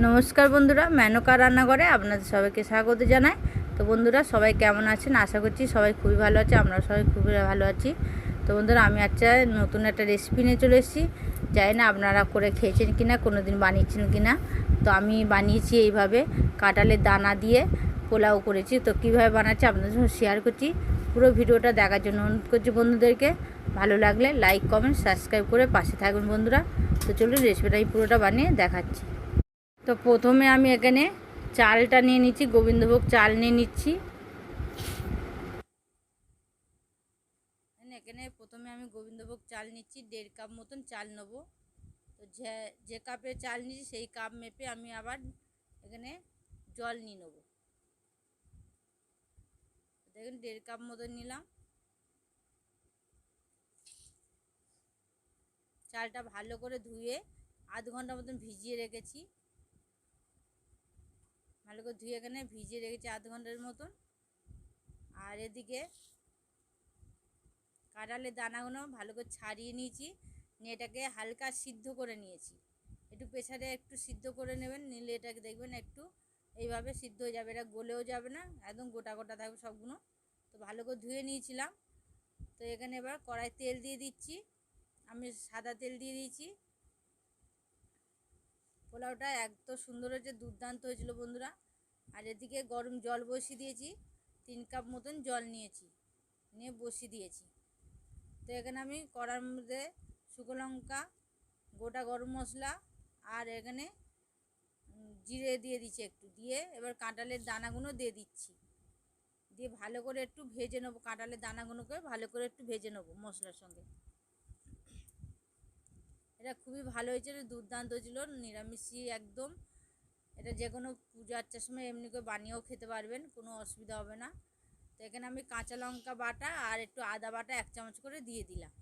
নমস্কার বন্ধুরা, মেনকা রান্নাঘরে আপনাদের সবাইকে স্বাগত জানাই। তো বন্ধুরা, সবাই কেমন আছেন? আশা করছি সবাই খুবই ভালো আছে। আমরা সবাই খুবই ভালো আছি। তো বন্ধুরা, আমি আজকে নতুন একটা রেসিপি নিয়ে চলে এসেছি। জানি না আপনারা করে খেয়েছেন কিনা, কোনো দিন বানিয়েছেন কিনা। তো আমি বানিয়েছি এইভাবে কাঁঠালের দানা দিয়ে পোলাও করেছি। তো কীভাবে বানাচ্ছি আপনাদের সঙ্গে শেয়ার করছি। পুরো ভিডিওটা দেখার জন্য অনুরোধ করছি বন্ধুদেরকে। ভালো লাগলে লাইক, কমেন্ট, সাবস্ক্রাইব করে পাশে থাকবেন বন্ধুরা। তো চলুন রেসিপিটা আমি পুরোটা বানিয়ে দেখাচ্ছি। তো প্রথমে আমি এখানে চালটা নিয়ে নিচ্ছি, গোবিন্দভোগ চাল নিয়ে নিচ্ছি। এখানে প্রথমে আমি গোবিন্দভোগ চাল নিচ্ছি, 1.5 কাপ মতন চাল নেব। তো যে কাপে চাল নিচ্ছি সেই কাপ মেপে আমি আবার এখানে জল নিয়ে নেব। দেখুন 1.5 কাপ মতন নিলাম। চালটা ভালো করে ধুয়ে আধ ঘন্টা মতন ভিজিয়ে রেখেছি। ভালো করে ধুয়ে এখানে ভিজিয়ে রেখেছি আধ ঘন্টার মতন। আর এদিকে কাঁঠালের দানাগুলো ভালো করে ছাড়িয়ে নিয়েছি, নিয়ে এটাকে হালকা সিদ্ধ করে নিয়েছি। একটু প্রেসারে একটু সিদ্ধ করে নেবেন, নিলে এটাকে দেখবেন একটু এইভাবে সিদ্ধ হয়ে যাবে, এটা গলেও যাবে না, একদম গোটা গোটা থাকবে সবগুলো। তো ভালো করে ধুয়ে নিয়েছিলাম। তো এখানে এবার কড়াই তেল দিয়ে দিচ্ছি। আমি সাদা তেল দিয়ে দিয়েছি। পোলাওটা এত সুন্দর হয়েছে, দুর্দান্ত হয়েছিল বন্ধুরা। আর এদিকে গরম জল বসিয়ে দিয়েছি, 3 কাপ মতন জল নিয়েছি, নিয়ে বসিয়ে দিয়েছি। তো এখানে আমি কড়ার মধ্যে শুকনো লঙ্কা, গোটা গরম মশলা আর এখানে জিরে দিয়ে দিচ্ছি একটু, দিয়ে এবার কাঁঠালের দানাগুলো দিয়ে দিচ্ছি, দিয়ে ভালো করে একটু ভেজে নেবো। কাঁঠালের দানাগুলোকে ভালো করে একটু ভেজে নেবো মশলার সঙ্গে। এটা খুবই ভালো হয়েছে, দুর্দান্ত হয়েছিল, নিরামিষি একদম। এটা যে কোনো পূজা আর্চার সময় এমনি করে বানিয়েও খেতে পারবেন, কোনো অসুবিধা হবে না। তো এখানে আমি কাঁচা লঙ্কা বাটা আর একটু আদা বাটা 1 চামচ করে দিয়ে দিলাম।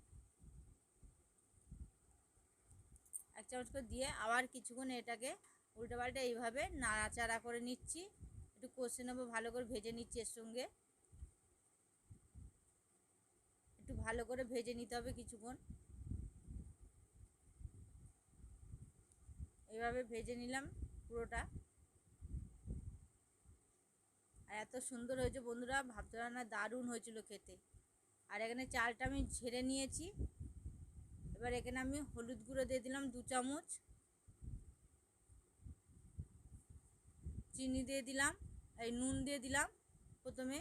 1 চামচ করে দিয়ে আবার কিছুক্ষণ এটাকে উল্টো পাল্টা এইভাবে নাড়াচাড়া করে নিচ্ছি। একটু কষে নেবো, ভালো করে ভেজে নিচ্ছি। এর সঙ্গে একটু ভালো করে ভেজে নিতে হবে কিছুক্ষণ। এইভাবে ভেজে নিলাম পুরোটা। আর এত সুন্দর হয়েছে বন্ধুরা, ভাবতে পারো না, দারুণ হয়েছিল খেতে। আর এখানে চালটা আমি ঝেড়ে নিয়েছি। এবার এখানে আমি হলুদ গুঁড়ো দিয়ে দিলাম 2 চামচ, চিনি দিয়ে দিলাম, এই নুন দিয়ে দিলাম। প্রথমে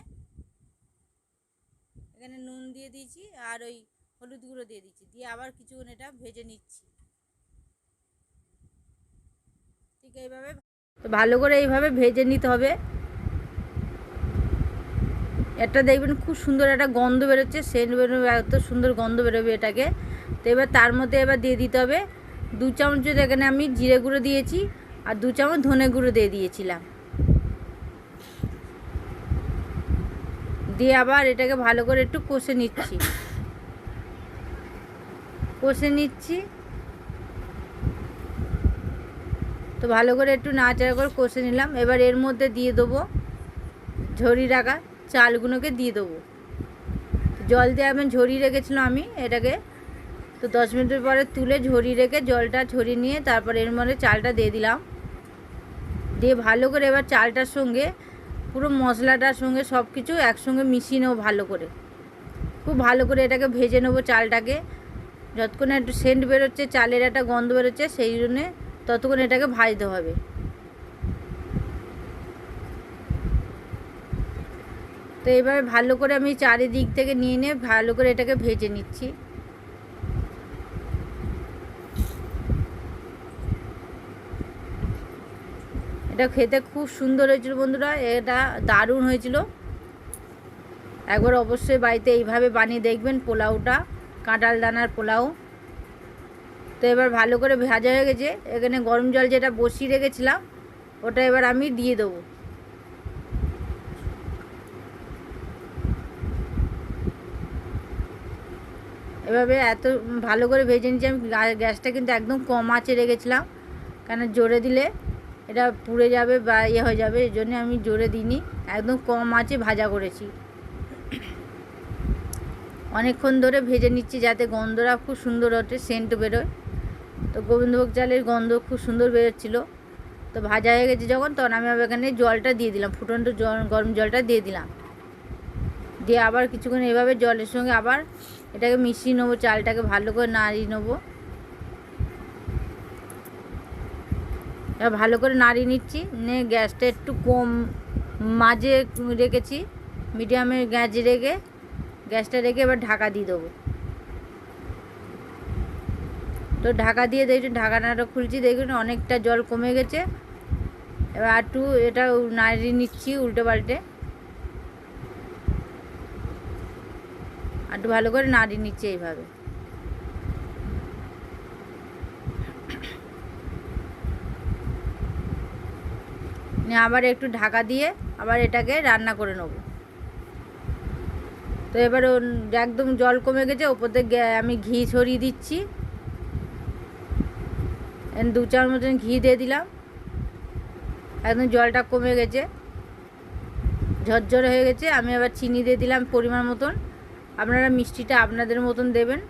এখানে নুন দিয়ে দিয়েছি আর ওই হলুদ গুঁড়ো দিয়ে দিচ্ছি, দিয়ে আবার কিছুক্ষণ এটা ভেজে নিচ্ছি। ঠিক এইভাবে তো ভালো করে এইভাবে ভেজে নিতে হবে। এটা দেখবেন খুব সুন্দর একটা গন্ধ বেরোচ্ছে, সেন্ট বেরোবে, এত সুন্দর গন্ধ বেরোবে এটাকে। তো এবার তার মধ্যে এবার দিয়ে দিতে হবে 2 চামচ, এখানে আমি জিরে গুঁড়ো দিয়েছি আর 2 চামচ ধনে গুঁড়ো দিয়ে দিয়েছিলাম। দিয়ে আবার এটাকে ভালো করে একটু কষে নিচ্ছি। তো ভালো করে একটু নাড়াচাড়া করে কষে নিলাম। এবার এর মধ্যে দিয়ে দেবো ঝরিয়ে রাখা চালগুলোকে দিয়ে দেবো। জল দিয়ে আমি ঝরিয়ে রেখেছিলাম আমি এটাকে। তো 10 মিনিটের পরে তুলে ঝরিয়ে রেখে জলটা ঝরিয়ে নিয়ে তারপর এর মধ্যে চালটা দিয়ে দিলাম। দিয়ে ভালো করে এবার চালটার সঙ্গে পুরো মশলাটার সঙ্গে সব কিছু একসঙ্গে মিশিয়ে নেবো ভালো করে। খুব ভালো করে এটাকে ভেজে নেবো চালটাকে, যতক্ষণ একটু সেন্ট বেরোচ্ছে, চালের একটা গন্ধ বেরোচ্ছে, সেই জন্যে ততক্ষণ এটাকে ভাজতে হবে। তো এইভাবে ভালো করে আমি চারিদিক থেকে নিয়ে ভালো করে এটাকে ভেজে নিচ্ছি। এটা খেতে খুব সুন্দর হয়েছিল বন্ধুরা, এটা দারুণ হয়েছিল। একবার অবশ্যই বাড়িতে এইভাবে বানিয়ে দেখবেন পোলাওটা, কাঁঠাল দানার পোলাও। তো এবার ভালো করে ভাজা হয়ে গেছে। এখানে গরম জল যেটা বসিয়ে রেখেছিলাম ওটা এবার আমি দিয়ে দেবো। এভাবে এত ভালো করে ভেজে নিচ্ছি আমি। গ্যাসটা কিন্তু একদম কম আঁচে রেখেছিলাম, কারণ জোরে দিলে এটা পুড়ে যাবে বা হয়ে যাবে, এই জন্য আমি জোরে দিইনি, একদম কম আঁচে ভাজা করেছি। অনেকক্ষণ ধরে ভেজে নিচ্ছি যাতে গন্ধটা খুব সুন্দর ওঠে, সেন্ট বেরোয়। তো গোবিন্দভোগ চালের গন্ধ খুব সুন্দর বেরোচ্ছিলো। তো ভাজা হয়ে গেছে যখন, তখন আমি আবার এখানে জলটা দিয়ে দিলাম, ফুটন্ত জল, গরম জলটা দিয়ে দিলাম। দিয়ে আবার কিছুক্ষণ এভাবে জলের সঙ্গে আবার এটাকে মিশিয়ে নেবো, চালটাকে ভালো করে নাড়িয়ে নেবো। এবার ভালো করে নাড়িয়ে নিচ্ছি, নিয়ে গ্যাসটা একটু কম মাঝে রেখেছি, মিডিয়ামে গ্যাসটা রেখে এবার ঢাকা দিয়ে দেবো। তো ঢাকা দিয়ে দেখুন, ঢাকানাটা খুলছি, দেখুন অনেকটা জল কমে গেছে। এবার একটু এটা নাড়িয়ে নিচ্ছি উল্টে পাল্টে, একটু ভালো করে নাড়িয়ে নিচ্ছি এইভাবে। আবার একটু ঢাকা দিয়ে আবার এটাকে রান্না করে নেব। তো এবার একদম জল কমে গেছে, ওপর থেকে আমি ঘি ছড়িয়ে দিচ্ছি, 2 চামচ মতন ঘি দিয়ে দিলাম। একদম জলটা কমে গেছে, ঝরঝরে হয়ে গেছে। আমি আবার চিনি দিয়ে দিলাম পরিমাণ মতন, আপনারা মিষ্টিটা আপনাদের মতন দেবেন।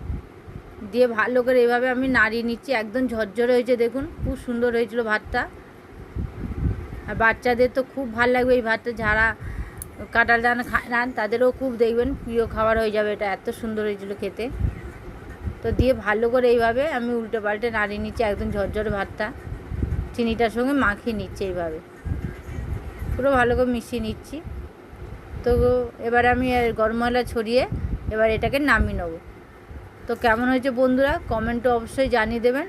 দিয়ে ভালো করে এইভাবে আমি নাড়িয়ে নিচ্ছি, একদম ঝরঝরে হয়েছে, দেখুন খুব সুন্দর হয়েছিল ভাতটা। আর বাচ্চাদের তো খুব ভালো লাগবে এই ভাতটা, যারা কাঁঠাল দান খায় না তাদেরও খুব দেখবেন প্রিয় খাবার হয়ে যাবে এটা, এত সুন্দর হয়েছিল খেতে। তো দিয়ে ভালো করে এইভাবে আমি উল্টে পাল্টে নাড়িয়ে নিচ্ছি, একদম ঝরঝরে ভাতটা চিনিটার সঙ্গে মাখিয়ে নিচ্ছি এইভাবে, পুরো ভালো করে মিশিয়ে নিচ্ছি। তো এবার আমি গরম মশলা ছড়িয়ে এবার এটাকে নামিয়ে নেবো। তো কেমন হয়েছে বন্ধুরা কমেন্টে অবশ্যই জানিয়ে দেবেন,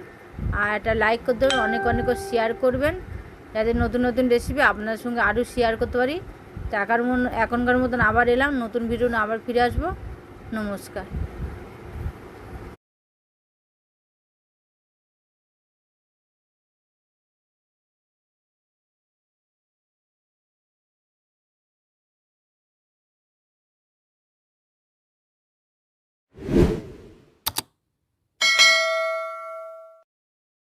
আর একটা লাইক করতে দেবেন, অনেক অনেক শেয়ার করবেন, যাতে নতুন নতুন রেসিপি আপনার সঙ্গে আরও শেয়ার করতে পারি। তো এখনকার মতন আবার এলাম, নতুন ভিডিও আবার ফিরে আসবো। নমস্কার।